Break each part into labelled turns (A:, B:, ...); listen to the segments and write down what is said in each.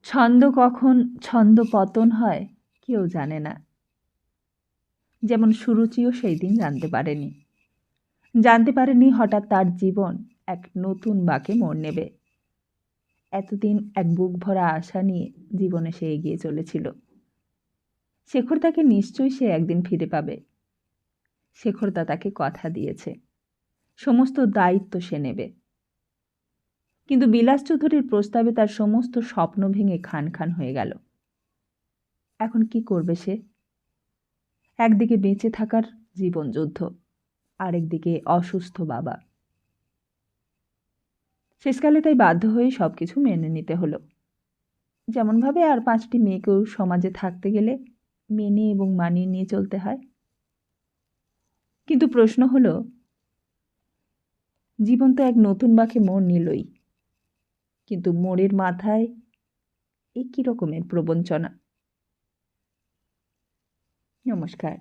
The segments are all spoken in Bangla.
A: ছন্দ কখন ছন্দ পতন হয় কেউ জানে না। যেমন সুরুচিও সেই দিন জানতে পারেনি হঠাৎ তার জীবন এক নতুন বাঁকে মোড় নেবে। এতদিন এক বুক ভরা আশা নিয়ে জীবনে সে এগিয়ে চলেছিল। শেখরদাকে নিশ্চয়ই সে একদিন ফিরে পাবে। শেখরদা তাকে কথা দিয়েছে, সমস্ত দায়িত্ব সে নেবে। কিন্তু বিলাস চৌধুরীর প্রস্তাবে তার সমস্ত স্বপ্ন ভেঙে খান খান হয়ে গেল। এখন কি করবে সে? একদিকে বেঁচে থাকার জীবনযুদ্ধ, আরেকদিকে অসুস্থ বাবা। শেষকালে তাই বাধ্য হয়ে সবকিছু মেনে নিতে হলো। যেমনভাবে আর 5টি মেয়েকেও সমাজে থাকতে গেলে মেনে এবং মানিয়ে নিয়ে চলতে হয়। কিন্তু প্রশ্ন হলো, জীবন তো এক নতুন বাঁকে মোড় নিলই, কিন্তু মোড়ের মাথায় এ কী রকমের প্রবঞ্চনা। নমস্কার,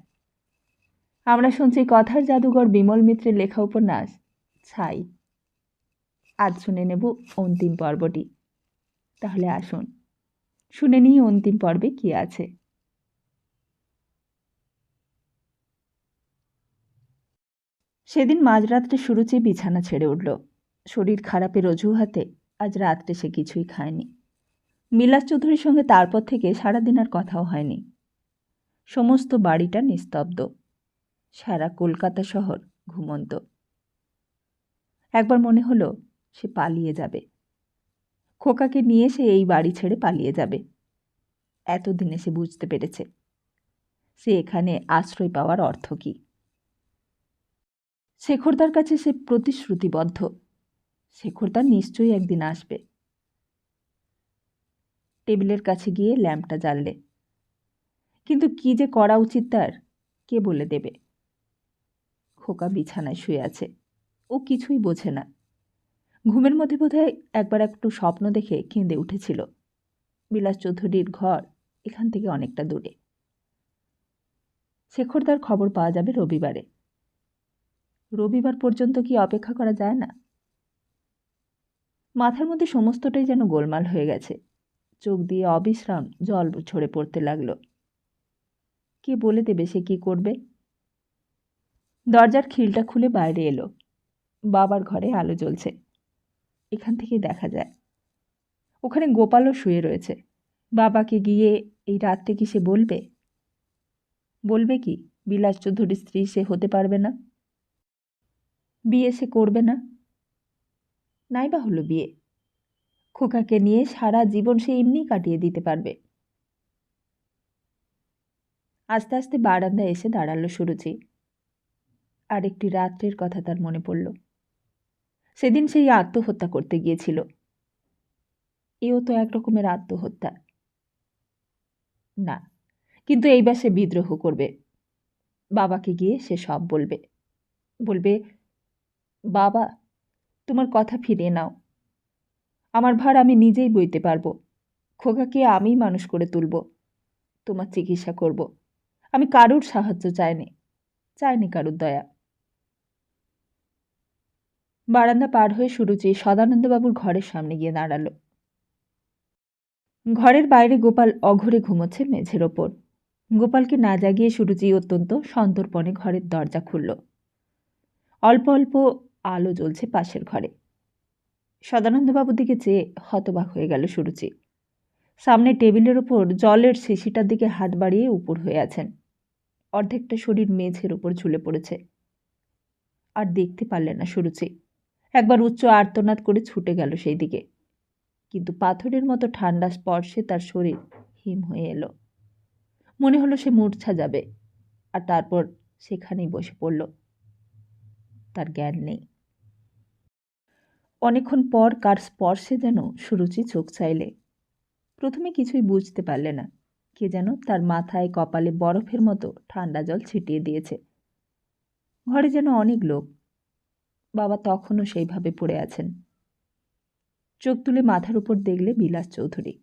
A: আমরা শুনছি কথার জাদুঘর বিমল মিত্রের লেখা উপন্যাস ছাই। আজ শুনে নেব অন্তিম পর্বটি। তাহলে আসুন শুনে নিই অন্তিম পর্বে কি আছে। সেদিন মাঝরাত্রে সুরুচি বিছানা ছেড়ে উঠল। শরীর খারাপের অজুহাতে আজ রাত্রে সে কিছুই খায়নি। বিলাস চৌধুরীর সঙ্গে তারপর থেকে সারাদিন আর কথাও হয়নি। সমস্ত বাড়িটা নিস্তব্ধ, সারা কলকাতা শহর ঘুমন্ত। একবার মনে হলো সে পালিয়ে যাবে, খোকাকে নিয়ে সে এই বাড়ি ছেড়ে পালিয়ে যাবে। এতদিনে সে বুঝতে পেরেছে সে এখানে আশ্রয় পাওয়ার অর্থ কী। শেখরদার কাছে সে প্রতিশ্রুতিবদ্ধ, শেখরদা নিশ্চয়ই একদিন আসবে। টেবিলের কাছে গিয়ে ল্যাম্পটা জ্বাললে, কিন্তু কি যে করা উচিত তার কে বলে দেবে। খোকা বিছানায় শুয়ে আছে, ও কিছুই বোঝে না। ঘুমের মধ্যে বোধহয় একবার একটু স্বপ্ন দেখে কেঁদে উঠেছিল। বিলাস চৌধুরীর ঘর এখান থেকে অনেকটা দূরে। শেখরদার খবর পাওয়া যাবে রবিবারে। রবিবার পর্যন্ত কি অপেক্ষা করা যায় না? মাথার মধ্যে সমস্তটাই যেন গোলমাল হয়ে গেছে। চোখ দিয়ে অবিশ্রাম জল ঝরে পড়তে লাগলো। কে বলে দেবে সে কি করবে? দরজার খিলটা খুলে বাইরে এলো। বাবার ঘরে আলো জ্বলছে, এখান থেকে দেখা যায়। ওখানে গোপালও শুয়ে রয়েছে। বাবাকে গিয়ে এই রাত্রে কি সে বলবে? বলবে কি বিলাস চৌধুরীর স্ত্রী সে হতে পারবে না, বিয়ে সে করবে না? নাই বা হলো বিয়ে, খোকাকে নিয়ে সারা জীবন সে এমনি কাটিয়ে দিতে পারবে। আস্তে আস্তে বারান্দায় এসে দাঁড়ালো সুরুচি। আর একটি রাত্রের কথা তার মনে পড়ল। সেদিন সেই আত্মহত্যা করতে গিয়েছিল। এও তো এক রকমের আত্মহত্যা। না, কিন্তু এইবার সে বিদ্রোহ করবে। বাবাকে গিয়ে সে সব বলবে। বলবে, বাবা তোমার কথা ফিরিয়ে নাও, আমার ভার আমি নিজেই বইতে পারবো। খোকাকে আমি মানুষ করে তুলব, তোমার চিকিৎসা করব। আমি কারুর সাহায্য চাইনি কারুর দয়া। বারান্দা পার হয়ে সুরুচি সদানন্দবাবুর ঘরের সামনে গিয়ে দাঁড়ালো। ঘরের বাইরে গোপাল অঘরে ঘুমোচ্ছে মেঝের ওপর। গোপালকে না জাগিয়ে সুরুচি অত্যন্ত সন্তর্পণে ঘরের দরজা খুলল। অল্প অল্প আলো জ্বলছে পাশের ঘরে। সদানন্দবাবুর দিকে চেয়ে হতবাক হয়ে গেল সুরুচি। সামনে টেবিলের ওপর জলের শিশিটার দিকে হাত বাড়িয়ে উপর হয়ে আছেন। অর্ধেকটা শরীর মেঝের ওপর ঝুলে পড়েছে। আর দেখতে পারলেন না সুরুচি। একবার উচ্চ আর্তনাদ করে ছুটে গেল সেই দিকে, কিন্তু পাথরের মতো ঠান্ডা স্পর্শে তার শরীর হিম হয়ে এলো। মনে হলো সে মূর্ছা যাবে, আর তারপর সেখানেই বসে পড়ল। তার জ্ঞান নেই। অনেকক্ষণ পর কার স্পর্শে যেন সুরুচি চোখ চাইলে। প্রথমে কিছুই বুঝতে পারলে না। কে যেন তার মাথায় কপালে বরফের মতো ঠান্ডা জল ছিটিয়ে দিয়েছে। ঘরে যেন অনেক লোক। বাবা তখনও সেইভাবে পড়ে আছেন। চোখ তুলে মাথার উপর দেখলে বিলাস চৌধুরী।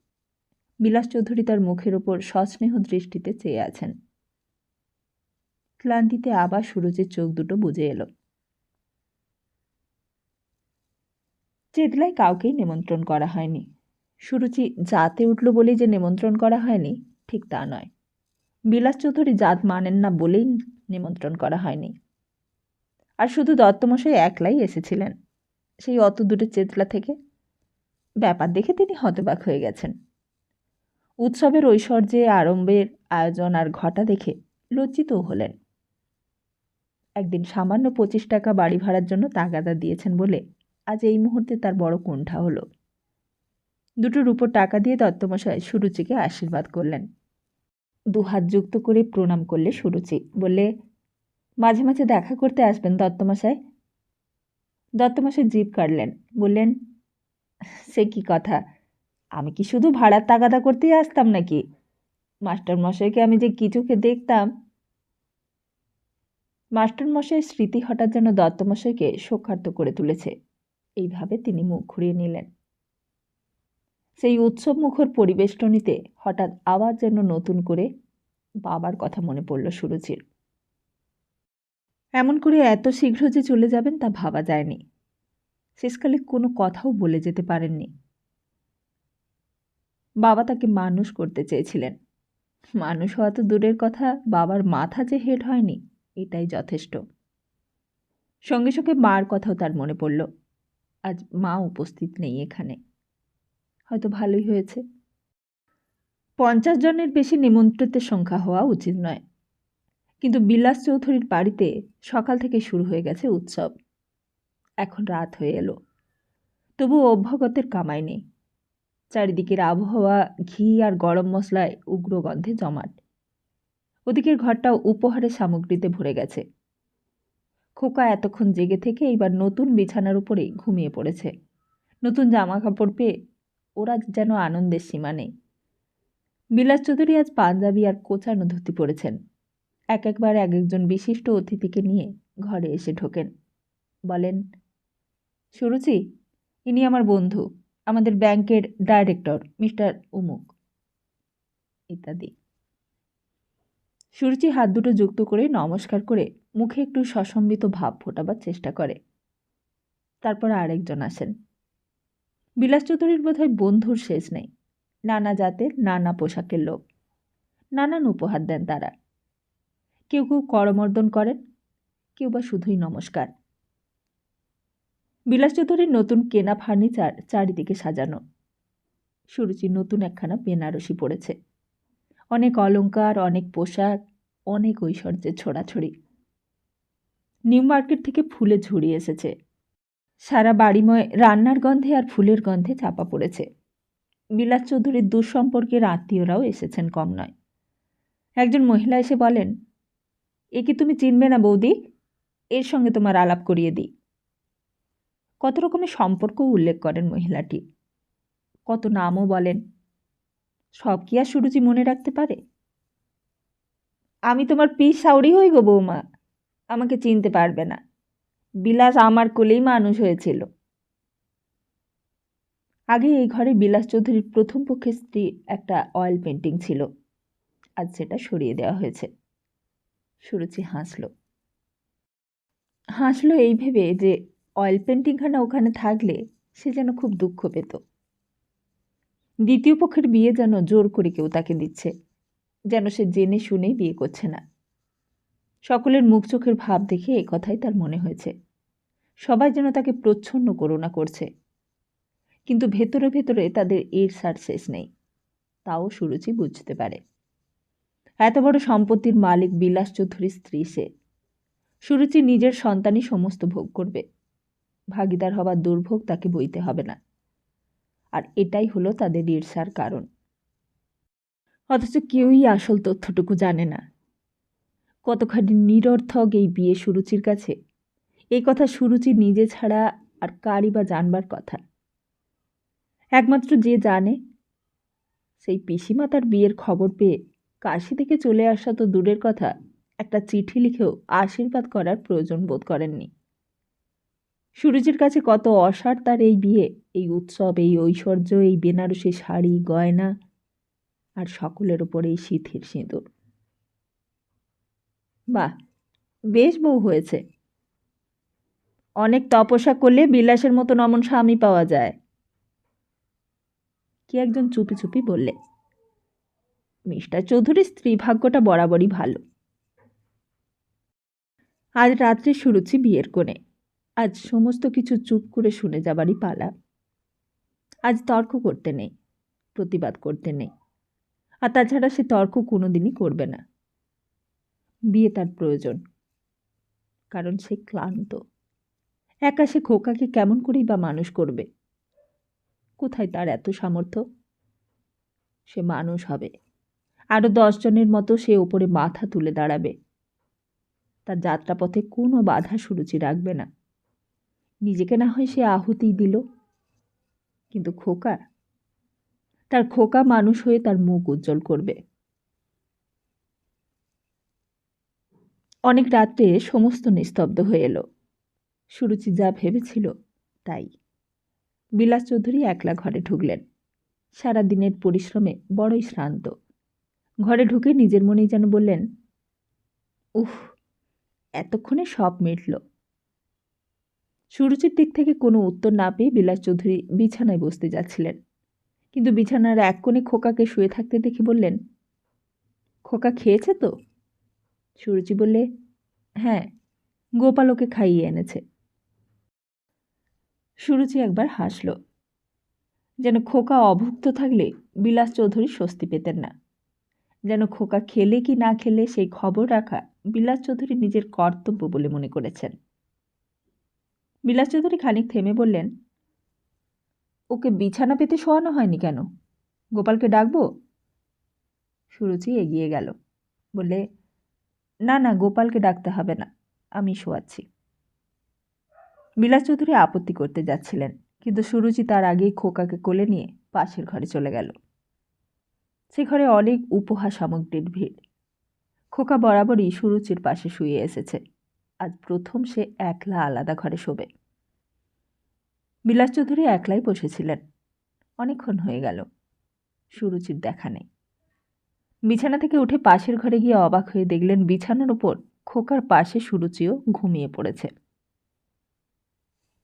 A: বিলাস চৌধুরী তার মুখের ওপর সস্নেহ দৃষ্টিতে চেয়ে আছেন। ক্লান্তিতে আবার সুরজের চোখ দুটো বুজে এলো। চেতলায় কাউকেই নিমন্ত্রণ করা হয়নি। সুরুচি জাতে উঠল বলেই যে নিমন্ত্রণ করা হয়নি, ঠিক তা নয়। বিলাস চৌধুরী জাত মানেন না বলেই নিমন্ত্রণ করা হয়নি। আর শুধু দত্তমশাই একলাই এসেছিলেন, সেই অত দূরে চেতলা থেকে। ব্যাপার দেখে তিনি হতবাক হয়ে গেছেন। উৎসবের ঐশ্বর্যে আড়ম্বরের আয়োজন আর ঘটা দেখে লজ্জিতও হলেন। একদিন সামান্য 25 টাকা বাড়ি ভাড়ার জন্য তাগাদা দিয়েছেন বলে আজ এই মুহূর্তে তার বড় কুণ্ঠা হলো। দুটোর উপর টাকা দিয়ে দত্তমশাই সুরুচিকে আশীর্বাদ করলেন। দুহাত যুক্ত করে প্রণাম করলে সুরুচি, বললে, মাঝে মাঝে দেখা করতে আসবেন দত্তমশাই। দত্তমশাই জিভ কাটলেন, বললেন, সে কি কথা, আমি কি শুধু ভাড়ার তাগাদা করতেই আসতাম নাকি? মাস্টারমশাইকে আমি যে কি চোখে দেখতাম। মাস্টারমশাইয়ের স্মৃতি হঠাৎ যেন দত্তমশাইকে শোকার্ত করে তুলেছে। এইভাবে তিনি মুখ ঘুরিয়ে নিলেন। সেই উৎসব মুখর পরিবেষ্টনীতে হঠাৎ আবার যেন নতুন করে বাবার কথা মনে পড়ল সুরুচির। এমন করে এত শীঘ্র যে চলে যাবেন তা ভাবা যায়নি। শেষকালে কোনো কথাও বলে যেতে পারেননি। বাবা তাকে মানুষ করতে চেয়েছিলেন। মানুষ হওয়া তো দূরের কথা, বাবার মাথা যে হেড হয়নি এটাই যথেষ্ট। সঙ্গে সঙ্গে মার কথাও তার মনে পড়ল। আজ মা উপস্থিত নেই এখানে। হয়তো ভালোই হয়েছে। 50 জনের বেশি নিমন্ত্রিতের সংখ্যা হওয়া উচিত নয়, কিন্তু বিলাস চৌধুরীর বাড়িতে সকাল থেকে শুরু হয়ে গেছে উৎসব। এখন রাত হয়ে এলো, তবু অভ্যাগতের কামাই নেই। চারিদিকের আবহাওয়া ঘি আর গরম মশলায় উগ্র গন্ধে জমাট। ওদিকের ঘরটাও উপহারের সামগ্রীতে ভরে গেছে। খোকা এতক্ষণ জেগে থেকে এইবার নতুন বিছানার উপরেই ঘুমিয়ে পড়েছে। নতুন জামা কাপড় পেয়ে ওরা যেন আনন্দের সীমা নেই। বিলাস চৌধুরী আজ পাঞ্জাবি আর কোচানো ধুতি পরেছেন। একবার এক একজন বিশিষ্ট অতিথিকে নিয়ে ঘরে এসে ঢোকেন। বলেন, সুরুচি, ইনি আমার বন্ধু, আমাদের ব্যাংকের ডাইরেক্টর মিস্টার উমুক, ইত্যাদি। সুরুচি হাত দুটো যুক্ত করে নমস্কার করে মুখে একটু সসম্বিত ভাব ফোটাবার চেষ্টা করে। তারপর আরেকজন আসেন। বিলাস চৌধুরীর বোধহয় বন্ধুর শেষ নেই। নানা জাতের নানা পোশাকের লোক, নানান উপহার দেন তারা। কেউ কেউ করমর্দন করেন, কেউ বা শুধুই নমস্কার। বিলাস চৌধুরীর নতুন কেনা ফার্নিচার চারিদিকে সাজানো। সুরুচি নতুন একখানা বেনারসি পড়েছে। অনেক অলংকার, অনেক পোশাক, অনেক ঐশ্বর্যের ছড়াছড়ি। নিউ মার্কেট থেকে ফুলে ঝুড়ি এসেছে। সারা বাড়িময় রান্নার গন্ধে আর ফুলের গন্ধে চাপা পড়েছে। বিলাস চৌধুরীর দুঃসম্পর্কের আত্মীয়রাও এসেছেন কম নয়। একজন মহিলা এসে বলেন, এ কি তুমি চিনবে না বৌদি? এর সঙ্গে তোমার আলাপ করিয়ে দিই। কত রকমের সম্পর্কও উল্লেখ করেন মহিলাটি, কত নামও বলেন। সব কি আর সুরুচি মনে রাখতে পারে? আমি তোমার পিস সাউরি হই গো বৌমা, আমাকে চিনতে পারবে না। বিলাস আমার কোলেই মানুষ হয়েছিল। আগে এই ঘরে বিলাস চৌধুরীর প্রথম পক্ষের স্ত্রী একটা অয়েল পেন্টিং ছিল, আজ সেটা সরিয়ে দেওয়া হয়েছে। সুরুচি হাসলো এই ভেবে যে অয়েল পেন্টিংখানা ওখানে থাকলে সে যেন খুব দুঃখ পেত। দ্বিতীয় পক্ষের বিয়ে যেন জোর করে কেউ তাকে দিচ্ছে, যেন সে জেনে শুনেই বিয়ে করছে না। সকলের মুখ চোখের ভাব দেখে এ কথাই তার মনে হয়েছে। সবাই যেন তাকে প্রচ্ছন্ন করুণা করছে, কিন্তু ভেতরে ভেতরে তাদের ঈর্ষার শেষ নেই, তাও সুরুচি বুঝতে পারে। এত বড় সম্পত্তির মালিক বিলাস চৌধুরীর স্ত্রী সে। সুরুচি নিজের সন্তানই সমস্ত ভোগ করবে, ভাগিদার হবার দুর্ভোগ তাকে বইতে হবে না। আর এটাই হলো তাদের ঈর্ষার কারণ। অথচ কেউই আসল তথ্যটুকু জানে না। কতখানি নিরর্থক এই বিয়ে সুরুচির কাছে, এই কথা সুরুচি নিজে ছাড়া আর কারই বা জানবার কথা। একমাত্র যে জানে, সেই পিসিমা তার বিয়ের খবর পেয়ে কাশি থেকে চলে আসা তো দূরের কথা, একটা চিঠি লিখেও আশীর্বাদ করার প্রয়োজন বোধ করেননি। সুরুচির কাছে কত অসার তার এই বিয়ে, এই উৎসব, এই ঐশ্বর্য, এই বেনারসি শাড়ি গয়না, আর সকলের ওপর এই সিঁথির সিঁদুর। বাহ, বেশ বউ হয়েছে। অনেক তপস্যা করলে বিলাসের মতন অমন স্বামী পাওয়া যায়। কে একজন চুপি চুপি বললে, মিস্টার চৌধুরীর স্ত্রী ভাগ্যটা বরাবরই ভালো। আজ রাত্রে সুরুচি বিয়ের কোণে। আজ সমস্ত কিছু চুপ করে শুনে যাবারই পালা। আজ তর্ক করতে নেই, প্রতিবাদ করতে নেই, আর তাছাড়া সে তর্ক কোনোদিনই করবে না। বিয়ে তার প্রয়োজন, কারণ সে ক্লান্ত। একা সে খোকাকে কেমন করেই বা মানুষ করবে? কোথায় তার এত সামর্থ্য? সে মানুষ হবে, আরও 10 জনের মতো সে ওপরে মাথা তুলে দাঁড়াবে। তার যাত্রাপথে কোনো বাধা সুরুচি রাখবে না। নিজেকে না হয় সে আহুতি দিল, কিন্তু খোকা, তার খোকা মানুষ হয়ে তার মুখ উজ্জ্বল করবে। অনেক রাত্রে সমস্ত নিস্তব্ধ হয়ে এলো। সুরুচি যা ভেবেছিল তাই। বিলাস চৌধুরী একলা ঘরে ঢুকলেন। সারা দিনের পরিশ্রমে বড়ই শ্রান্ত। ঘরে ঢুকে নিজের মনেই যেন বললেন, উফ, এতক্ষণে সব মিটল। সুরুচির দিক থেকে কোনো উত্তর না পেয়ে বিলাস চৌধুরী বিছানায় বসতে যাচ্ছিলেন, কিন্তু বিছানার এক কোণে খোকাকে শুয়ে থাকতে দেখে বললেন, খোকা খেয়েছে তো? সুরুচি বললে, হ্যাঁ, গোপাল ওকে খাইয়ে এনেছে। সুরুচি একবার হাসল। যেন খোকা অভুক্ত থাকলে বিলাস চৌধুরী স্বস্তি পেতেন না। যেন খোকা খেলে কি না খেলে সেই খবর রাখা বিলাস চৌধুরী নিজের কর্তব্য বলে মনে করেছেন। বিলাস চৌধুরী খানিক থেমে বললেন, ওকে বিছানা পেতে শোয়ানো হয়নি কেন? গোপালকে ডাকবো? সুরুচি এগিয়ে গেল, বললে, না না, গোপালকে ডাকতে হবে না, আমি শোয়াচ্ছি। বিলাস চৌধুরী আপত্তি করতে যাচ্ছিলেন, কিন্তু সুরুচি তার আগেই খোকাকে কোলে নিয়ে পাশের ঘরে চলে গেল। সে ঘরে অনেক উপহার সামগ্রীর ভিড়। খোকা বরাবরই সুরুচির পাশে শুয়ে এসেছে। আজ প্রথম সে একলা আলাদা ঘরে শোবে। বিলাস চৌধুরী একলাই বসেছিলেন। অনেকক্ষণ হয়ে গেল, সুরুচির দেখা নেই। বিছানা থেকে উঠে পাশের ঘরে গিয়ে অবাক হয়ে দেখলেন বিছানার উপর খোকার পাশে সুরুচিও ঘুমিয়ে পড়েছে।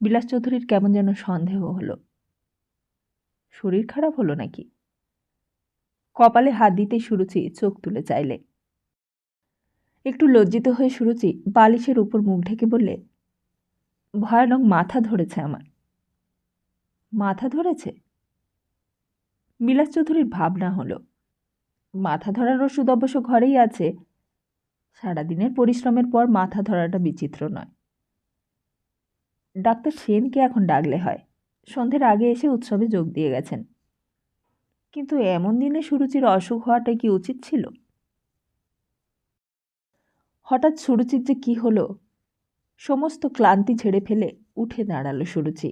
A: বিলাস চৌধুরীর কেমন যেন সন্দেহ হলো। শরীর খারাপ হলো নাকি? কপালে হাত দিতেই সুরুচি চোখ তুলে চাইলে। একটু লজ্জিত হয়ে সুরুচি বালিশের উপর মুখ ঢেকে বললে, ভয়ানক মাথা ধরেছে আমার। মাথা ধরেছে? বিলাস চৌধুরীর ভাবনা হলো, মাথা ধরার ওষুধ অবশ্য ঘরেই আছে। সারাদিনের পরিশ্রমের পর মাথা ধরাটা বিচিত্র নয়। ডাক্তার সেনকে এখন ডাকলে হয়, সন্ধ্যের আগে এসে উৎসবে যোগ দিয়ে গেছেন। কিন্তু এমন দিনে সুরুচির অসুখ হওয়াটাই কি উচিত ছিল? হঠাৎ সুরুচির যে কি হলো, সমস্ত ক্লান্তি ঝেড়ে ফেলে উঠে দাঁড়ালো সুরুচি।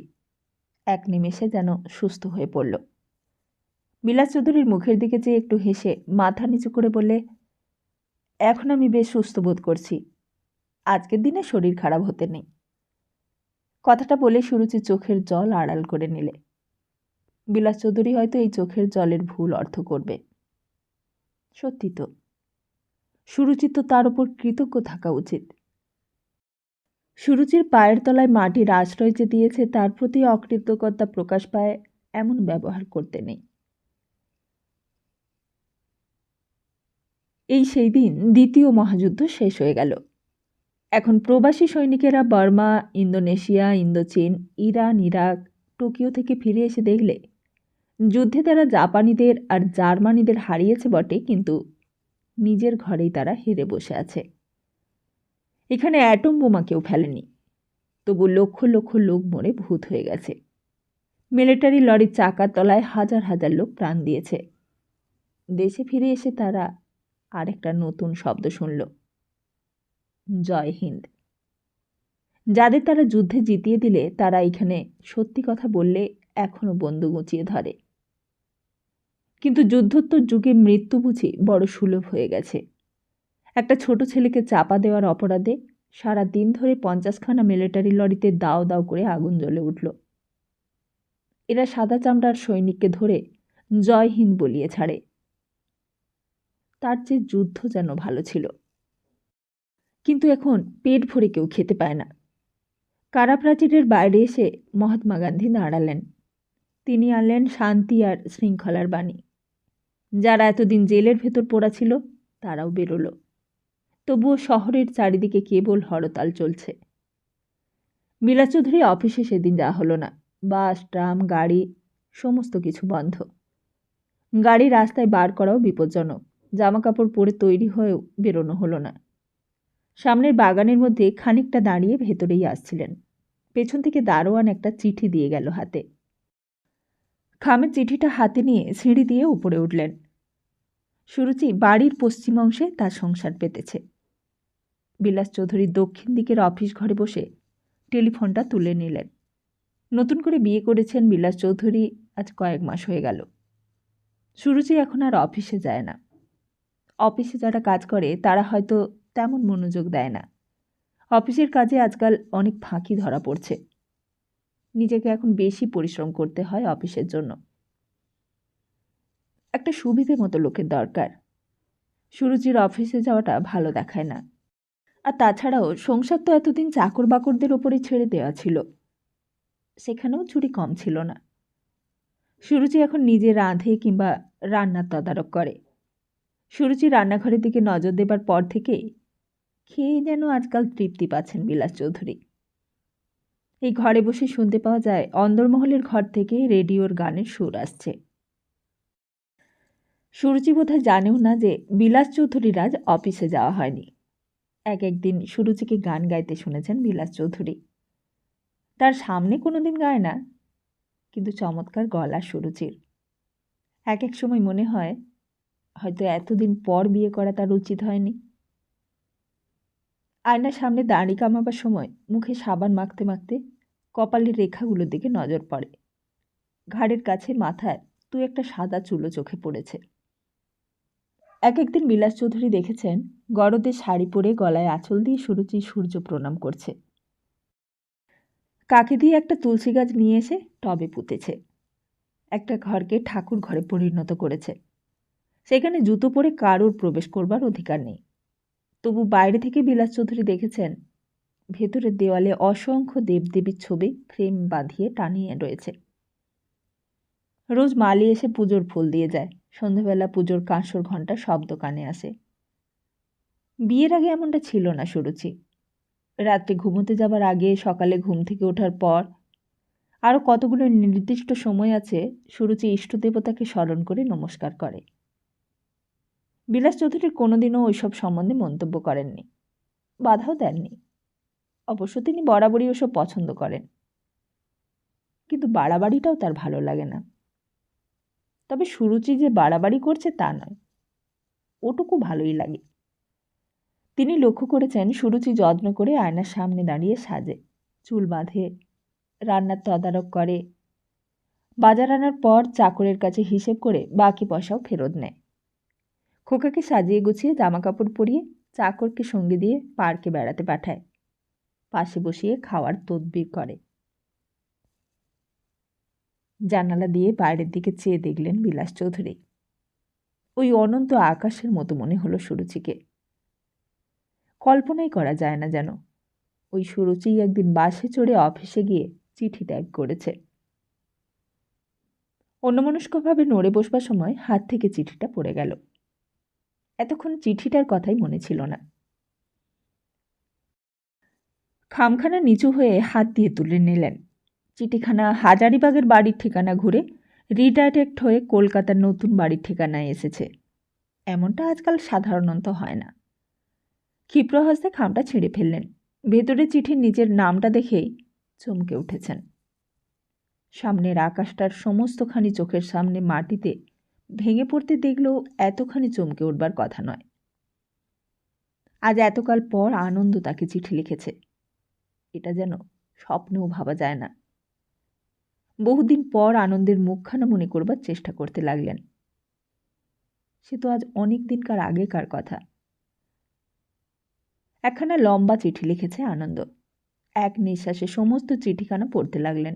A: এক নিমেষে যেন সুস্থ হয়ে পড়ল। বিলাস চৌধুরীর মুখের দিকে চেয়ে একটু হেসে মাথা নিচু করে বললে, এখন আমি বেশ সুস্থ বোধ করছি। আজকের দিনে শরীর খারাপ হতে নেই। কথাটা বলে সুরুচি চোখের জল আড়াল করে নিলে। বিলাস চৌধুরী হয়তো এই চোখের জলের ভুল অর্থ করবে। সত্যি তো, সুরুচির তো তার উপর কৃতজ্ঞ থাকা উচিত। সুরুচির পায়ের তলায় মাটির আশ্রয় যে দিয়েছে তার প্রতি অকৃতজ্ঞতা প্রকাশ পায় এমন ব্যবহার করতে নেই। এই সেই দিন দ্বিতীয় মহাযুদ্ধ শেষ হয়ে গেল। এখন প্রবাসী সৈনিকেরা বার্মা, ইন্দোনেশিয়া, ইন্দোচীন, ইরান, ইরাক, টোকিও থেকে ফিরে এসে দেখলে যুদ্ধে তারা জাপানিদের আর জার্মানিদের হারিয়েছে বটে, কিন্তু নিজের ঘরেই তারা হেরে বসে আছে। এখানে অ্যাটম বোমা কেউ ফেলেনি, তবু লক্ষ লক্ষ লোক মরে ভূত হয়ে গেছে। মিলিটারি লরির চাকার তলায় হাজার হাজার লোক প্রাণ দিয়েছে। দেশে ফিরে এসে তারা আরেকটা নতুন শব্দ শুনল, জয় হিন্দ। যাদের তারা যুদ্ধে জিতিয়ে দিলে তারা এখানে সত্যি কথা বললে এখনো বন্দুক উঁচিয়ে ধরে। কিন্তু যুদ্ধোত্তর যুগে মৃত্যু বুঝি বড় সুলভ হয়ে গেছে। একটা ছোট ছেলেকে চাপা দেওয়ার অপরাধে সারা দিন ধরে 50খানা মিলিটারি লরিতে দাও দাও করে আগুন জ্বলে উঠল। এরা সাদা চামড়ার সৈনিককে ধরে জয় হিন্দ বলিয়ে ছাড়ে। তার চেয়ে যুদ্ধ যেন ভালো ছিল। কিন্তু এখন পেট ভরে কেউ খেতে পায় না। কারাপ্রাচীরের বাইরে এসে মহাত্মা গান্ধী দাঁড়ালেন। তিনি আনলেন শান্তি আর শৃঙ্খলার বাণী। যারা এতদিন জেলের ভেতর পড়া ছিল তারাও বেরোলো। তবুও শহরের চারিদিকে কেবল হরতাল চলছে। বিলাস চৌধুরী অফিসে সেদিন যাওয়া হলো না। বাস, ট্রাম, গাড়ি সমস্ত কিছু বন্ধ। গাড়ি রাস্তায় বার করাও বিপজ্জনক। জামাকাপড় পরে তৈরি হয়েও বেরোনো হলো না। সামনের বাগানের মধ্যে খানিকটা দাঁড়িয়ে ভেতরেই আসছিলেন। পেছন থেকে দারোয়ান একটা চিঠি দিয়ে গেল হাতে। খামের চিঠিটা হাতে নিয়ে সিঁড়ি দিয়ে উপরে উঠলেন। সুরুচি বাড়ির পশ্চিম অংশে তার সংসার পেতেছে। বিলাস চৌধুরী দক্ষিণ দিকের অফিস ঘরে বসে টেলিফোনটা তুলে নিলেন। নতুন করে বিয়ে করেছেন বিলাস চৌধুরী, আজ কয়েক মাস হয়ে গেল। সুরুচি এখন আর অফিসে যায় না। অফিসে যারা কাজ করে তারা হয়তো তেমন মনোযোগ দেয় না। অফিসের কাজে আজকাল অনেক ফাঁকি ধরা পড়ছে। নিজেকে এখন বেশি পরিশ্রম করতে হয় অফিসের জন্য। একটা সুবিধে মতো লোকের দরকার। সুরুচির অফিসে যাওয়াটা ভালো দেখায় না। আর তাছাড়াও সংসার তো এতদিন চাকর বাকরদের ওপরে ছেড়ে দেওয়া ছিল, সেখানেও চুরি কম ছিল না। সুরুচি এখন নিজে রাঁধে কিংবা রান্নার তদারক করে। সুরুচি রান্নাঘরের দিকে নজর দেবার পর থেকেই খেয়ে যেন আজকাল তৃপ্তি পাচ্ছেন বিলাস চৌধুরী। এই ঘরে বসে শুনতে পাওয়া যায় অন্দরমহলের ঘর থেকে রেডিওর গানের সুর আসছে। সুরুচি বোধহয় জানেও না যে বিলাস চৌধুরীর আজ অফিসে যাওয়া হয়নি। একদিন সুরুচিকে গান গাইতে শুনেছেন বিলাস চৌধুরী। তার সামনে কোনোদিন গায় না, কিন্তু চমৎকার গলা সুরুচির। এক সময় মনে হয় হয়তো এতদিন পর বিয়ে করা তার উচিত হয়নি। আয়নার সামনে দাড়ি কামাবার সময় মুখে সাবান মাখতে মাখতে কপালের রেখাগুলোর দিকে নজর পড়ে। ঘাড়ের কাছে মাথায় একটা সাদা চুলো চোখে পড়েছে। একদিন বিলাস চৌধুরী দেখেছেন গরদের শাড়ি পরে গলায় আঁচল দিয়ে সুরুচি সূর্য প্রণাম করছে। কাকে দিয়ে একটা তুলসী গাছ নিয়ে এসে টবে পুঁতেছে। একটা ঘরকে ঠাকুর ঘরে পরিণত করেছে। সেখানে জুতো পরে কারোর প্রবেশ করবার অধিকার নেই। তবু বাইরে থেকে বিলাস চৌধুরী দেখেছেন ভেতরের দেওয়ালে অসংখ্য দেবদেবীর ছবি ফ্রেম বাঁধিয়ে টানিয়ে রয়েছে। রোজ মালি এসে পুজোর ফুল দিয়ে যায়। সন্ধ্যাবেলা পুজোর কাঁসর ঘণ্টা শব্দ কানে আসে। বিয়ের আগে এমনটা ছিল না সুরুচি। রাত্রে ঘুমোতে যাবার আগে, সকালে ঘুম থেকে ওঠার পর আরও কতগুলো নির্দিষ্ট সময় আছে সুরুচি ইষ্টদেবতাকে স্মরণ করে নমস্কার করে। বিলাস চৌধুরীর কোনোদিনও ওইসব সম্বন্ধে মন্তব্য করেননি, বাধাও দেননি। অবশ্য তিনি বরাবরই ওসব পছন্দ করেন, কিন্তু বাড়াবাড়িটাও তার ভালো লাগে না। তবে সুরুচি যে বাড়াবাড়ি করছে তা নয়, ওটুকু ভালোই লাগে। তিনি লক্ষ্য করেছেন সুরুচি যত্ন করে আয়নার সামনে দাঁড়িয়ে সাজে, চুল বাঁধে, রান্নার তদারক করে। বাজার আনার পর চাকরের কাছে হিসেব করে বাকি পয়সাও ফেরত নেয়। খোকাকে সাজিয়ে গুছিয়ে জামাকাপড় পরিয়ে চাকরকে সঙ্গে দিয়ে পার্কে বেড়াতে পাঠায়। পাশে বসিয়ে খাওয়ার তদবির করে। জানালা দিয়ে বাইরের দিকে চেয়ে দেখলেন বিলাস চৌধুরী। ওই অনন্ত আকাশের মতো মনে হলো সুরুচিকে। কল্পনাই করা যায় না যেন ওই সুরুচি একদিন বাসে চড়ে অফিসে গিয়ে চিঠি টাইপ করেছে। অন্যমনস্কভাবে নড়ে বসবার সময় হাত থেকে চিঠিটা পড়ে গেল। এতক্ষণ চিঠিটার কথাই মনে ছিল না। খামখানা নিচু হয়ে হাত দিয়ে তুলে নিলেন। চিঠিখানা হাজারিবাগের বাড়ির ঠিকানা ঘুরে রিডাইরেক্ট হয়ে কলকাতার নতুন বাড়ির ঠিকানায় এসেছে। এমনটা আজকাল সাধারণত হয় না। ক্ষিপ্র হস্তে খামটা ছিঁড়ে ফেললেন। ভেতরে চিঠির নিচের নামটা দেখেই চমকে উঠেছেন। সামনের আকাশটার সমস্তখানি চোখের সামনে মাটিতে ভেঙে পড়তে দেখলেও এতখানি চমকে উঠবার কথা নয়। আজ এতকাল পর আনন্দ তাকে চিঠি লিখেছে, এটা যেন স্বপ্নেও ভাবা যায় না। বহুদিন পর আনন্দের মুখখানা মনে করবার চেষ্টা করতে লাগলেন। সে তো আজ অনেক দিনকার আগেকার কথা। একখানা লম্বা চিঠি লিখেছে আনন্দ। এক নিঃশ্বাসে সমস্ত চিঠিখানা পড়তে লাগলেন।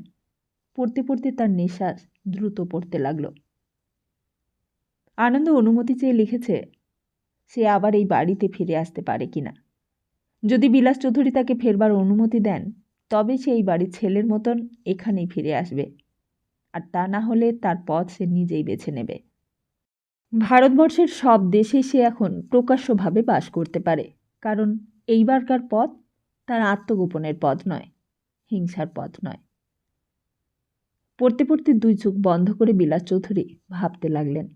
A: পড়তে পড়তে তার নিঃশ্বাস দ্রুত পড়তে লাগল। আনন্দ অনুমতি চেয়ে লিখেছে সে আবার এই বাড়িতে ফিরে আসতে পারে কিনা। যদি বিলাস চৌধুরী তাকে ফেরবার অনুমতি দেন তবে সে এই বাড়ির ছেলের মতন এখানেই ফিরে আসবে। আর তা না হলে তার পথ সে নিজেই বেছে নেবে। ভারতবর্ষের সব দেশেই সে এখন প্রকাশ্যভাবে বাস করতে পারে, কারণ এইবারকার পথ তার আত্মগোপনের পথ নয়, হিংসার পথ নয়। পড়তে পড়তে দুই চোখ বন্ধ করে বিলাস চৌধুরী ভাবতে লাগলেন,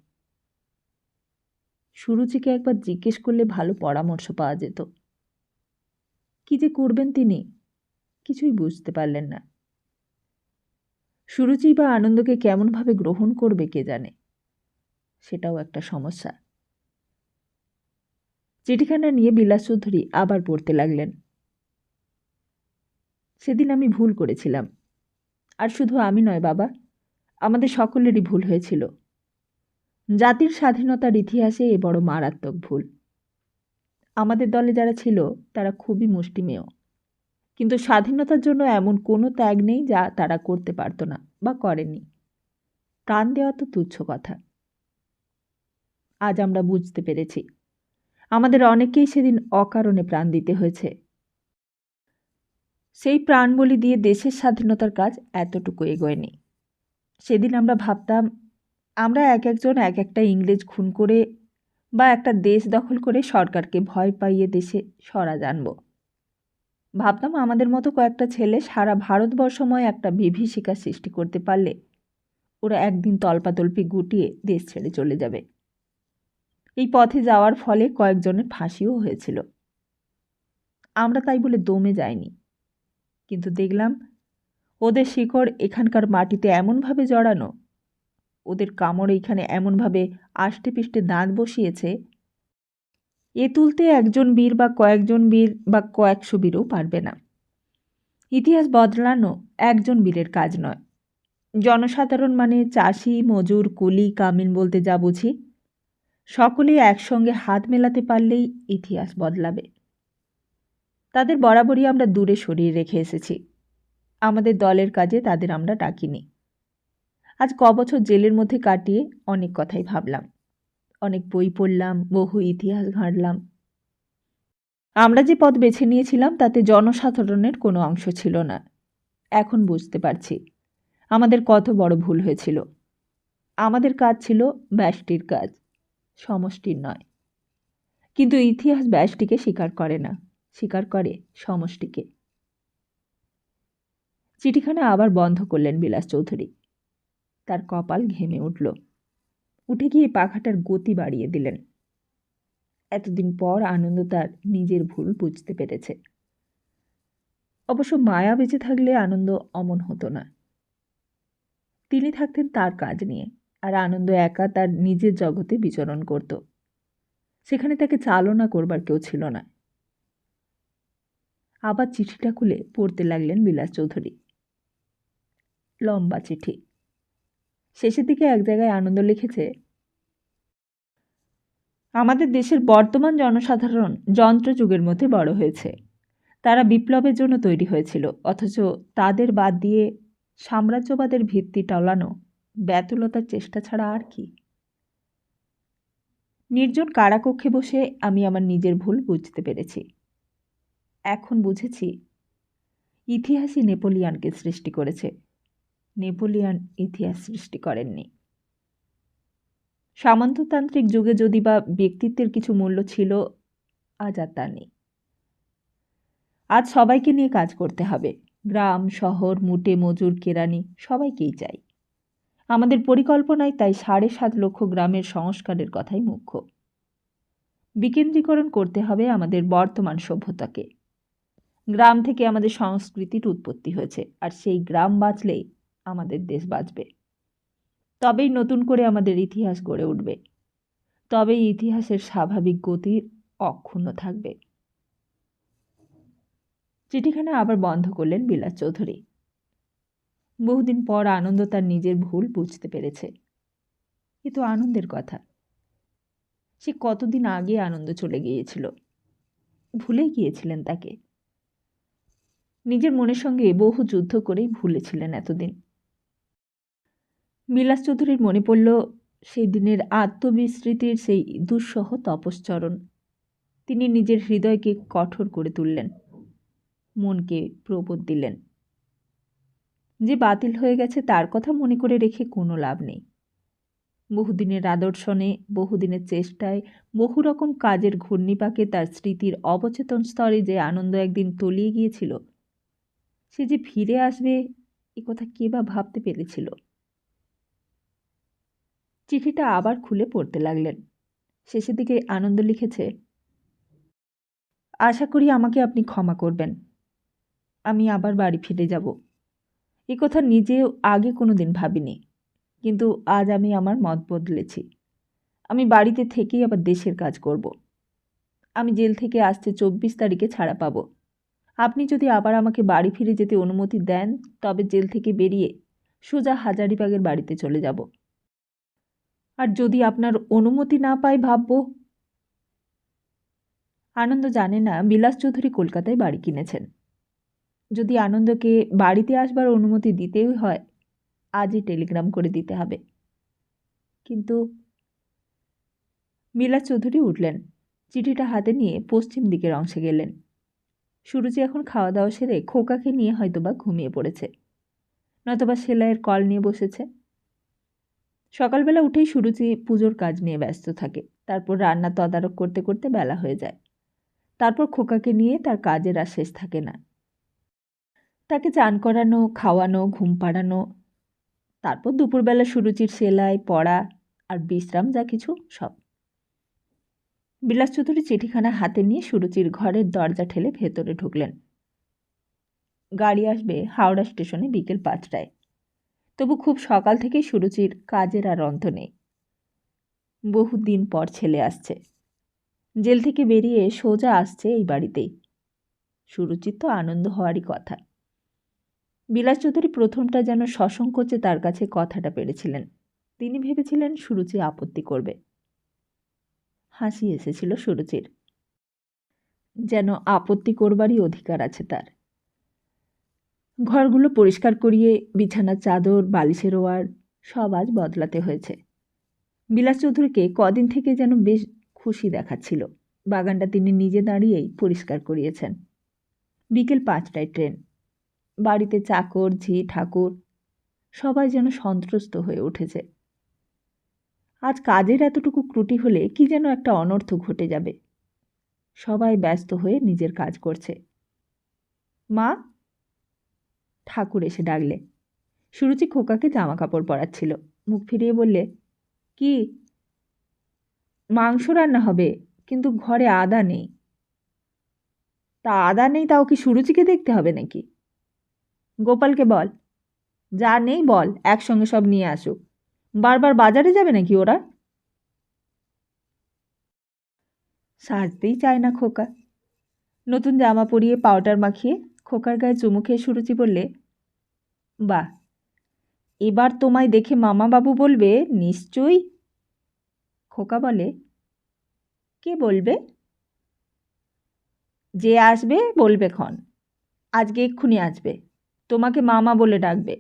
A: সুরুচিকে একবার জিজ্ঞেস করলে ভালো পরামর্শ পাওয়া যেত। কি যে করবেন তিনি কিছুই বুঝতে পারলেন না। সুরুচি বা আনন্দকে কেমনভাবে গ্রহণ করবে কে জানে, সেটাও একটা সমস্যা। চিঠিখানা নিয়ে বিলাস চৌধুরী আবার পড়তে লাগলেন। সেদিন আমি ভুল করেছিলাম, আর শুধু আমি নয় বাবা, আমাদের সকলেরই ভুল হয়েছিল। জাতির স্বাধীনতার ইতিহাসে এ বড় মারাত্মক ভুল। আমাদের দলে যারা ছিল তারা খুবই মুষ্টিমেয়, কিন্তু স্বাধীনতার জন্য এমন কোনো ত্যাগ নেই যা তারা করতে পারত না বা করেনি। প্রাণ দেওয়া তো তুচ্ছ কথা। আজ আমরা বুঝতে পেরেছি আমাদের অনেকেই সেদিন অকারণে প্রাণ দিতে হয়েছে। সেই প্রাণ বলি দিয়ে দেশের স্বাধীনতার কাজ এতটুকু এগোয়নি। সেদিন আমরা ভাবতাম আমরা এক একজন এক একটা ইংরেজ খুন করে বা একটা দেশ দখল করে সরকারকে ভয় পাইয়ে দেশে সরা জানব। ভাবতাম আমাদের মতো কয়েকটা ছেলে সারা ভারতবর্ষময় একটা বিভীষিকা সৃষ্টি করতে পারলে ওরা একদিন তল্পাতল্পি গুটিয়ে দেশ ছেড়ে চলে যাবে। এই পথে যাওয়ার ফলে কয়েকজনের ফাঁসিও হয়েছিল। আমরা তাই বলে দমে যাইনি, কিন্তু দেখলাম ওদের শিকড় এখানকার মাটিতে এমনভাবে জড়ানো, ওদের কামড় এইখানে এমনভাবে আষ্টে পিষ্টে দাঁত বসিয়েছে, এ তুলতে একজন বীর বা কয়েকজন বীর বা কয়েকশো বীরও পারবে না। ইতিহাস বদলানো একজন বীরের কাজ নয়। জনসাধারণ মানে চাষি, মজুর, কুলি, কামিন বলতে যা বুঝি, সকলেই একসঙ্গে হাত মেলাতে পারলেই ইতিহাস বদলাবে। তাদের বরাবরই আমরা দূরে সরিয়ে রেখে এসেছি। আমাদের দলের কাজে তাদের আমরা ডাকিনি। আজ কবছর জেলের মধ্যে কাটিয়ে অনেক কথাই ভাবলাম, অনেক বই পড়লাম, বহু ইতিহাস ঘাঁটলাম। আমরা যে পথ বেছে নিয়েছিলাম তাতে জনসাধারণের কোনো অংশ ছিল না। এখন বুঝতে পারছি আমাদের কত বড় ভুল হয়েছিল। আমাদের কাজ ছিল ব্যষ্টির কাজ, সমষ্টির নয়। কিন্তু ইতিহাস ব্যষ্টিকে স্বীকার করে না, স্বীকার করে সমষ্টিকে। চিঠিখানা আবার বন্ধ করলেন বিলাস চৌধুরী। তার কপাল ঘেমে উঠল। উঠে গিয়ে পাখাটার গতি বাড়িয়ে দিলেন। এতদিন পর আনন্দ তার নিজের ভুল বুঝতে পেরেছে। অবশ্য মায়া বেঁচে থাকলে আনন্দ অমন হতো না। তিনি থাকতেন তার কাজ নিয়ে, আর আনন্দ একা তার নিজের জগতে বিচরণ করত। সেখানে তাকে চালনা করবার কেউ ছিল না। আবার চিঠিটা খুলে পড়তে লাগলেন বিলাস চৌধুরী। লম্বা চিঠি। শেষের দিকে এক জায়গায় আনন্দ লিখেছে, আমাদের দেশের বর্তমান জনসাধারণ যন্ত্রযুগের মধ্যে বড় হয়েছে। তারা বিপ্লবের জন্য তৈরি হয়েছিল, অথচ তাদের বাদ দিয়ে সাম্রাজ্যবাদের ভিত্তি টলানো ব্যাতুলতার চেষ্টা ছাড়া আর কি। নির্জন কারাকক্ষে বসে আমি আমার নিজের ভুল বুঝতে পেরেছি। এখন বুঝেছি ইতিহাসই নেপোলিয়নকে সৃষ্টি করেছে, নেপোলিয়ন ইতিহাস সৃষ্টি করেননি। সামন্ততান্ত্রিক যুগে যদি বা ব্যক্তিত্বের কিছু মূল্য ছিল, আজ আর তা নেই। আজ সবাইকে নিয়ে কাজ করতে হবে। গ্রাম, শহর, মুটে, মজুর, কেরানি সবাইকেই চাই। আমাদের পরিকল্পনায় তাই ৭.৫ লক্ষ গ্রামের সংস্কারের কথাই মুখ্য। বিকেন্দ্রীকরণ করতে হবে আমাদের বর্তমান সভ্যতাকে। গ্রাম থেকে আমাদের সংস্কৃতির উৎপত্তি হয়েছে, আর সেই গ্রাম বাঁচলেই আমাদের দেশ বাঁচবে। তবেই নতুন করে আমাদের ইতিহাস গড়ে উঠবে। তবেই ইতিহাসের স্বাভাবিক গতির অক্ষুণ্ণ থাকবে। চিঠিখানা আবার বন্ধ করলেন বিলাস চৌধুরী। বহুদিন পর আনন্দ তার নিজের ভুল বুঝতে পেরেছে। এ তো আনন্দের কথা। সে কতদিন আগে আনন্দ চলে গিয়েছিল, ভুলেই গিয়েছিলেন তাকে। নিজের মনের সঙ্গে বহু যুদ্ধ করেই ভুলেছিলেন এতদিন। বিলাস চৌধুরীর মনে পড়ল সেই দিনের আত্মবিস্মৃতির সেই দুঃসহ তপশ্চরণ। তিনি নিজের হৃদয়কে কঠোর করে তুললেন, মনকে প্রবোধ দিলেন। যে বাতিল হয়ে গেছে তার কথা মনে করে রেখে কোনো লাভ নেই। বহুদিনের আদর্শনে, বহুদিনের চেষ্টায়, বহু রকম কাজের ঘূর্ণিপাকে তার স্মৃতির অবচেতন স্তরে যে আনন্দ একদিন তলিয়ে গিয়েছিল, সে যে ফিরে আসবে এ কথা কে বা ভাবতে পেরেছিল। চিঠিটা আবার খুলে পড়তে লাগলেন। শেষের দিকে আনন্দ লিখেছে, আশা করি আমাকে আপনি ক্ষমা করবেন। আমি আবার বাড়ি ফিরে যাব। এ কথা নিজেও আগে কোনো দিন ভাবিনি, কিন্তু আজ আমি আমার মত বদলেছি। আমি বাড়িতে থেকেই আবার দেশের কাজ করব। আমি জেল থেকে আসছে 24 তারিখে ছাড়া পাব। আপনি যদি আবার আমাকে বাড়ি ফিরে যেতে অনুমতি দেন, তবে জেল থেকে বেরিয়ে সোজা হাজারিবাগের বাড়িতে চলে যাব। আর যদি আপনার অনুমতি না পাই ভাবব। আনন্দ জানে না বিলাস চৌধুরী কলকাতায় বাড়ি কিনেছেন। যদি আনন্দকে বাড়িতে আসবার অনুমতি দিতেই হয়, আজই টেলিগ্রাম করে দিতে হবে। কিন্তু বিলাস চৌধুরী উঠলেন, চিঠিটা হাতে নিয়ে পশ্চিম দিকের অংশে গেলেন। সুরুচি এখন খাওয়া দাওয়া সেরে খোকাকে নিয়ে হয়তোবা ঘুমিয়ে পড়েছে, নয়তোবা সেলাইয়ের কল নিয়ে বসেছে। সকালবেলা উঠেই সুরুচি পুজোর কাজ নিয়ে ব্যস্ত থাকে। তারপর রান্না তদারক করতে করতে বেলা হয়ে যায়। তারপর খোকাকে নিয়ে তার কাজের আর শেষ থাকে না। তাকে চান করানো, খাওয়ানো, ঘুম পাড়ানো, তারপর দুপুরবেলা সুরুচির সেলাই, পড়া আর বিশ্রাম যা কিছু সব। বিলাস চৌধুরী চিঠিখানা হাতে নিয়ে সুরুচির ঘরের দরজা ঠেলে ভেতরে ঢুকলেন। গাড়ি আসবে হাওড়া স্টেশনে বিকেল 5টায়। তবু খুব সকাল থেকেই সুরুচির কাজের আর অন্ত নেই। বহুদিন পর ছেলে আসছে। জেল থেকে বেরিয়ে সোজা আসছে এই বাড়িতেই। সুরুচির তো আনন্দ হওয়ারই কথা। বিলাস চৌধুরী প্রথমটা যেন সসংকোচে তার কাছে কথাটা পেরেছিলেন। তিনি ভেবেছিলেন সুরুচি আপত্তি করবে। হাসি এসেছিল সুরুচির। যেন আপত্তি করবারই অধিকার আছে তার। ঘরগুলো পরিষ্কার করিয়ে বিছানার চাদর, বালিশের ওয়ার সব আজ বদলাতে হয়েছে। বিলাস চৌধুরীকে কদিন থেকে যেন বেশ খুশি দেখাচ্ছিল। বাগানটা তিনি নিজে দাঁড়িয়েই পরিষ্কার করিয়েছেন। বিকেল 5টায় ট্রেন। বাড়িতে চাকর, ঝি, ঠাকুর সবাই যেন সন্ত্রস্ত হয়ে উঠেছে। আজ কাজের এতটুকু ত্রুটি হলে কি যেন একটা অনর্থ ঘটে যাবে। সবাই ব্যস্ত হয়ে নিজের কাজ করছে। মা, ঠাকুর এসে ডাকলে। সুরুচি খোকাকে জামা কাপড় পরাচ্ছিল। মুখ ফিরিয়ে বললে, কি? মাংস রান্না হবে, কিন্তু ঘরে আদা নেই। তা আদা নেই, তাও কি সুরুচিকে দেখতে হবে নাকি? গোপালকে বল, যা নেই বল একসঙ্গে সব নিয়ে আসুক। বারবার বাজারে যাবে নাকি ওরা? সাজতেই চায় না খোকা। নতুন জামা পরিয়ে পাউডার মাখিয়ে খোকার গায়ে চুমু খেয়ে সুরুচি বললে, বাহ, এবার তোমায় দেখে মামা বাবু বলবে নিশ্চয়ই। খোকা বলে, কে বলবে? যে আসবে বলবে ক্ষণ। আজকে এক্ষুনি আসবে, তোমাকে মামা বলে ডাকবে।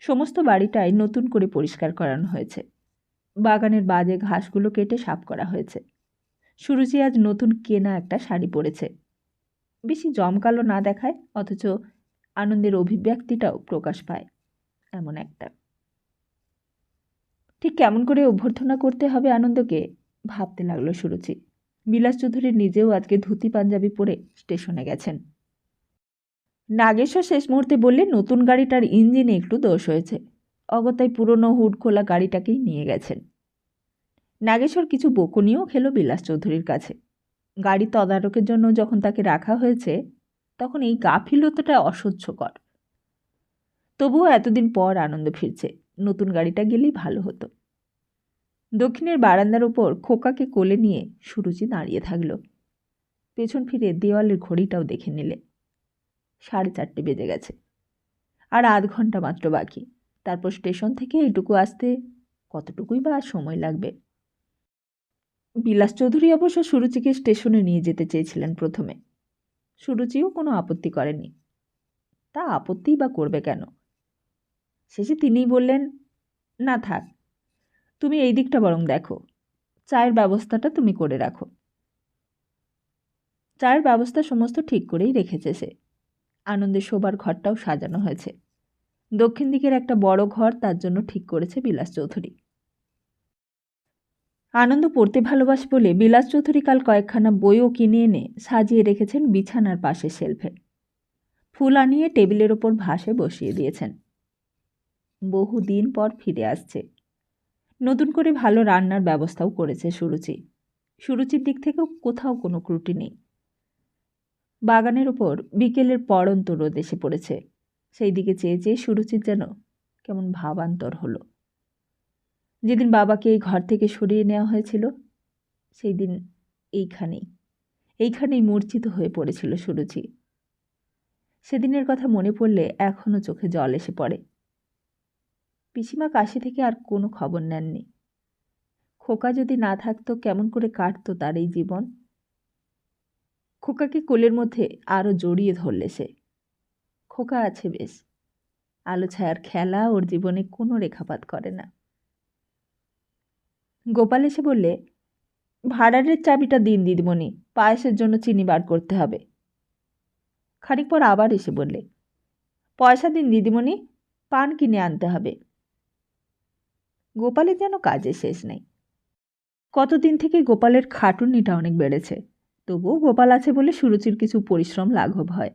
A: সমস্ত বাড়িটাই নতুন করে পরিষ্কার করানো হয়েছে। বাগানের বাজে ঘাসগুলো কেটে সাফ করা হয়েছে। সুরুচি আজ নতুন কেনা একটা শাড়ি পরেছে। বেশি জমকালো না দেখায়, অথচ আনন্দের অভিব্যক্তিটাও প্রকাশ পায় এমন একটা। ঠিক কেমন করে অভ্যর্থনা করতে হবে আনন্দকে ভাবতে লাগলো সুরুচি। বিলাস চৌধুরী নিজেও আজকে ধুতি পাঞ্জাবি পরে স্টেশনে গেছেন। নাগেশ্বর শেষ মুহূর্তে বললে নতুন গাড়িটার ইঞ্জিনে একটু দোষ হয়েছে। অগত্যায় পুরনো হুড খোলা গাড়িটাকেই নিয়ে গেছেন। নাগেশ্বর কিছু বকুনিও খেল বিলাস চৌধুরীর কাছে। গাড়ি তদারকের জন্য যখন তাকে রাখা হয়েছে, তখন এই গাফিলতাটা অসহ্যকর। তবুও এতদিন পর আনন্দ ফিরছে, নতুন গাড়িটা গেলেই ভালো হতো। দক্ষিণের বারান্দার উপর খোকাকে কোলে নিয়ে সুরুচি দাঁড়িয়ে থাকল। পেছন ফিরে দেওয়ালের ঘড়িটাও দেখে নিলে। 4:30 বেজে গেছে। আর আধ ঘন্টা মাত্র বাকি। তারপর স্টেশন থেকে এইটুকু আসতে কতটুকুই বা সময় লাগবে। বিলাস চৌধুরী অবশ্য সুরুচিকে স্টেশনে নিয়ে যেতে চেয়েছিলেন প্রথমে। সুরুচিও কোনো আপত্তি করেনি। তা আপত্তিই বা করবে কেন? শেষে তিনিই বললেন, না থাক, তুমি এই দিকটা বরং দেখো, চায়ের ব্যবস্থাটা তুমি করে রাখো। চায়ের ব্যবস্থা সমস্ত ঠিক করেই রেখেছে সে। আনন্দে শোবার ঘরটাও সাজানো হয়েছে। দক্ষিণ দিকের একটা বড় ঘর তার জন্য ঠিক করেছে বিলাস চৌধুরী। আনন্দ পড়তে ভালোবাসে বলে বিলাস চৌধুরী কাল কয়েকখানা বইও কিনে এনে সাজিয়ে রেখেছেন বিছানার পাশে শেলফে। ফুল আনিয়ে টেবিলের ওপর ভাসে বসিয়ে দিয়েছেন। বহুদিন পর ফিরে আসছে। নতুন করে ভালো রান্নার ব্যবস্থাও করেছে সুরুচি। সুরুচির দিক থেকেও কোথাও কোনো ত্রুটি নেই। বাগানের ওপর বিকেলের পড়ন্ত রোদ এসে পড়েছে। সেই দিকে চেয়ে চেয়ে সুরুচির যেন কেমন ভাবান্তর হলো। যেদিন বাবাকে এই ঘর থেকে সরিয়ে নেওয়া হয়েছিল সেই দিন এইখানেই মূর্ছিত হয়ে পড়েছিল সুরুচি। সেদিনের কথা মনে পড়লে এখনও চোখে জল এসে পড়ে। পিসিমা কাশি থেকে আর কোনো খবর নেননি। খোকা যদি না থাকতো কেমন করে কাটতো তার এই জীবন। খোকাকে কোলের মধ্যে আরও জড়িয়ে ধরলে সে। খোকা আছে বেশ, আলো ছায়ার খেলা ওর জীবনে কোনো রেখাপাত করে না। গোপাল এসে বললে, ভাড়ারের চাবিটা দিন দিদিমণি, পায়েসের জন্য চিনি বার করতে হবে। খানিক পর আবার এসে বললে, পয়সা দিন দিদিমণি, পান কিনে আনতে হবে। গোপালের যেন কাজে শেষ নেই। কতদিন থেকে গোপালের খাটুনিটা অনেক বেড়েছে, তবুও গোপাল আছে বলে সুরুচির কিছু পরিশ্রম লাঘব হয়।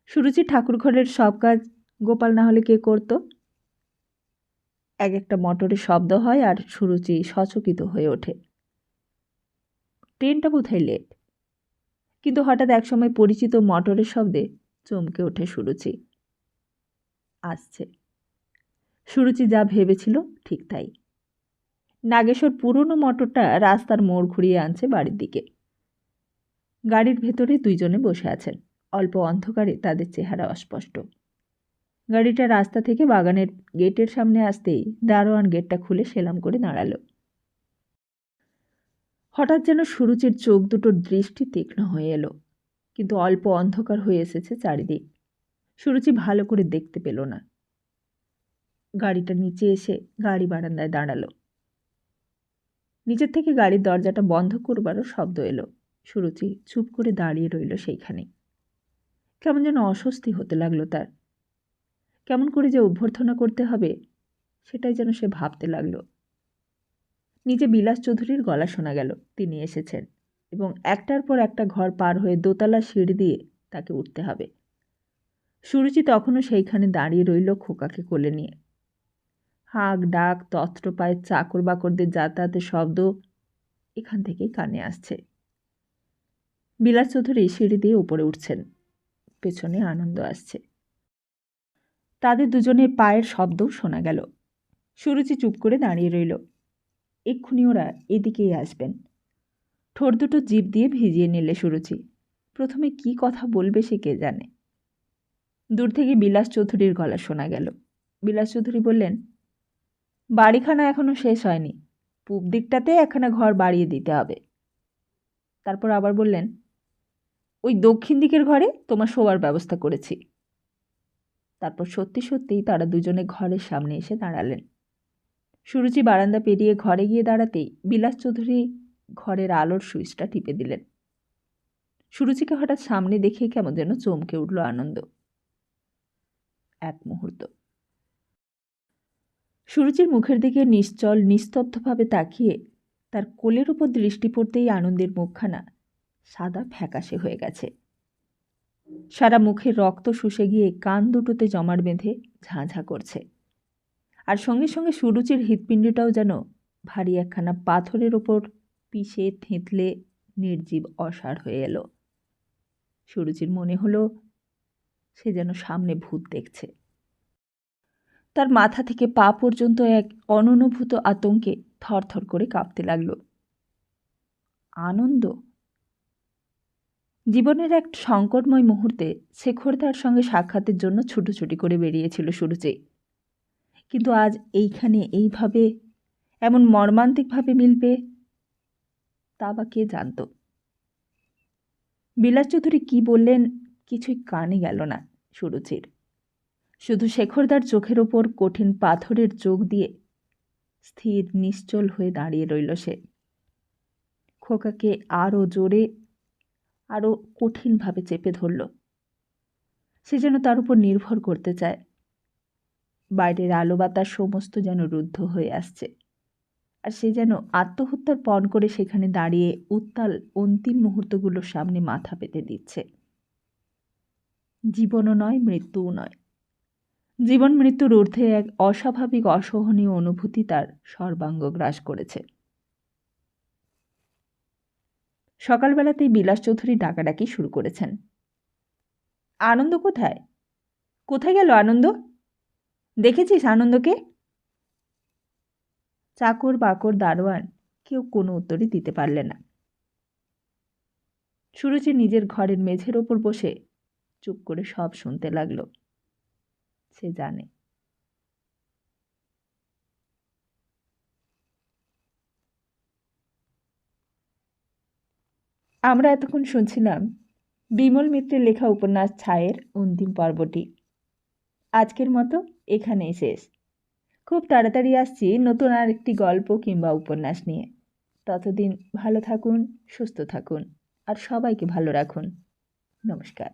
A: সুরুচির ঠাকুরঘরের সব কাজ গোপাল না হলে কে করত? এক একটা মোটরের শব্দ হয় আর সুরুচি সচকিত হয়ে ওঠে। ট্রেনটা বোধহয় লেট। কিন্তু হঠাৎ একসময় পরিচিত মোটরের শব্দে চমকে ওঠে সুরুচি। আসছে। সুরুচি যা ভেবেছিল ঠিক তাই। নাগেশ্বর পুরনো মোটরটা রাস্তার মোড় ঘুরিয়ে আনছে বাড়ির দিকে। গাড়ির ভেতরে দুইজনে বসে আছেন। অল্প অন্ধকারে তাদের চেহারা অস্পষ্ট। গাড়িটা রাস্তা থেকে বাগানের গেটের সামনে আসতেই দারোয়ান গেটটা খুলে সেলাম করে দাঁড়ালো। হঠাৎ যেন সুরুচির চোখ দুটোর দৃষ্টি তীক্ষ্ণ হয়ে এলো, কিন্তু অল্প অন্ধকার হয়ে এসেছে চারিদিক। সুরুচি ভালো করে দেখতে পেল না। গাড়িটা নিচে এসে গাড়ি বারান্দায় দাঁড়ালো। নিচের থেকে গাড়ির দরজাটা বন্ধ করবারও শব্দ এলো। সুরুচি চুপ করে দাঁড়িয়ে রইল সেইখানে। কেমন যেন অস্বস্তি হতে লাগলো তার। কেমন করে যে অভ্যর্থনা করতে হবে সেটাই যেন সে ভাবতে লাগলো। নিচে বিলাস চৌধুরীর গলা শোনা গেল। তিনি এসেছেন এবং একটার পর একটা ঘর পার হয়ে দোতলা সিঁড়ি দিয়ে তাকে উঠতে হবে। সুরুচি তখনও সেইখানে দাঁড়িয়ে রইল খোকাকে কোলে নিয়ে। হাঁক ডাক, তত্র পায়ের চাকর বাকরদের যাতায়াতের শব্দ এখান থেকেই কানে আসছে। বিলাস চৌধুরী সিঁড়ি দিয়ে উপরে উঠছেন। পেছনে আনন্দ আসছে। তাদের দুজনের পায়ের শব্দও শোনা গেল। সুরুচি চুপ করে দাঁড়িয়ে রইল। এক্ষুনি ওরা এদিকেই আসবেন। ঠোঁট দুটো জিভ দিয়ে ভিজিয়ে নিলে সুরুচি। প্রথমে কি কথা বলবে সে কে জানে। দূর থেকে বিলাস চৌধুরীর গলা শোনা গেল। বিলাস চৌধুরী বললেন, বাড়িখানা এখনো শেষ হয়নি, পূব দিকটাতে একখানা ঘর বাড়িয়ে দিতে হবে। তারপর আবার বললেন, ওই দক্ষিণ দিকের ঘরে তোমার শোবার ব্যবস্থা করেছি। তারপর সত্যি সত্যিই তারা দুজনে ঘরের সামনে এসে দাঁড়ালেন। সুরুচি বারান্দা পেরিয়ে ঘরে গিয়ে দাঁড়াতেই বিলাস চৌধুরী ঘরের আলোর সুইচটা টিপে দিলেন। সুরুচিকে হঠাৎ সামনে দেখে কেমন যেন চমকে উঠল আনন্দ। এক মুহূর্ত সুরুচির মুখের দিকে নিশ্চল নিস্তব্ধভাবে তাকিয়ে তার কোলের উপর দৃষ্টি পড়তেই আনন্দের মুখখানা সাদা ফ্যাকাশে হয়ে গেছে। সারা মুখের রক্ত শুষে গিয়ে কান দুটোতে জমাট বেঁধে ঝাঁঝা করছে। আর সঙ্গে সঙ্গে সুরুচির হৃৎপিণ্ডটাও যেন ভারী একখানা পাথরের ওপর পিষে থেঁতলে নির্জীব অসাড় হয়ে এলো। সুরুচির মনে হলো সে যেন সামনে ভূত দেখছে। তার মাথা থেকে পা পর্যন্ত এক অননুভূত আতঙ্কে থরথর করে কাঁপতে লাগল। আনন্দ। জীবনের এক সংকটময় মুহূর্তে শেখরদার সঙ্গে সাক্ষাতের জন্য ছুটোছুটি করে বেরিয়েছিল সুরুচি। কিন্তু আজ এইখানে এইভাবে এমন মর্মান্তিকভাবে মিলবে তা বা কে জানত। বিলাস চৌধুরী কী বললেন কিছুই কানে গেল না সুরুচির। শুধু শেখরদার চোখের ওপর কঠিন পাথরের চোখ দিয়ে স্থির নিশ্চল হয়ে দাঁড়িয়ে রইল সে। খোকাকে আরও জোরে আরও কঠিনভাবে চেপে ধরল। সে যেন তার উপর নির্ভর করতে চায়। বাইরের আলো বাতাস সমস্ত যেন রুদ্ধ হয়ে আসছে, আর সে যেন আত্মহত্যার পণ করে সেখানে দাঁড়িয়ে উত্তাল অন্তিম মুহূর্তগুলোর সামনে মাথা পেতে দিচ্ছে। জীবনও নয়, মৃত্যুও নয়। জীবন মৃত্যুর ঊর্ধ্বে এক অস্বাভাবিক অসহনীয় অনুভূতি তার সর্বাঙ্গ গ্রাস করেছে। সকালবেলাতেই বিলাস চৌধুরী ডাকাডাকি শুরু করেছেন। আনন্দ কোথায়? কোথায় গেল আনন্দ? দেখেছিস আনন্দকে? চাকর বাকর দারোয়ান কেউ কোনো উত্তরই দিতে পারলে না। সুরুচি নিজের ঘরের মেঝের ওপর বসে চুপ করে সব শুনতে লাগলো। সে জানে। আমরা এতক্ষণ শুনছিলাম বিমল মিত্রের লেখা উপন্যাস ছায়ের অন্তিম পর্বটি। আজকের মতো এখানেই শেষ। খুব তাড়াতাড়ি আসছি নতুন আর একটি গল্প কিংবা উপন্যাস নিয়ে। ততদিন ভালো থাকুন, সুস্থ থাকুন, আর সবাইকে ভালো রাখুন। নমস্কার।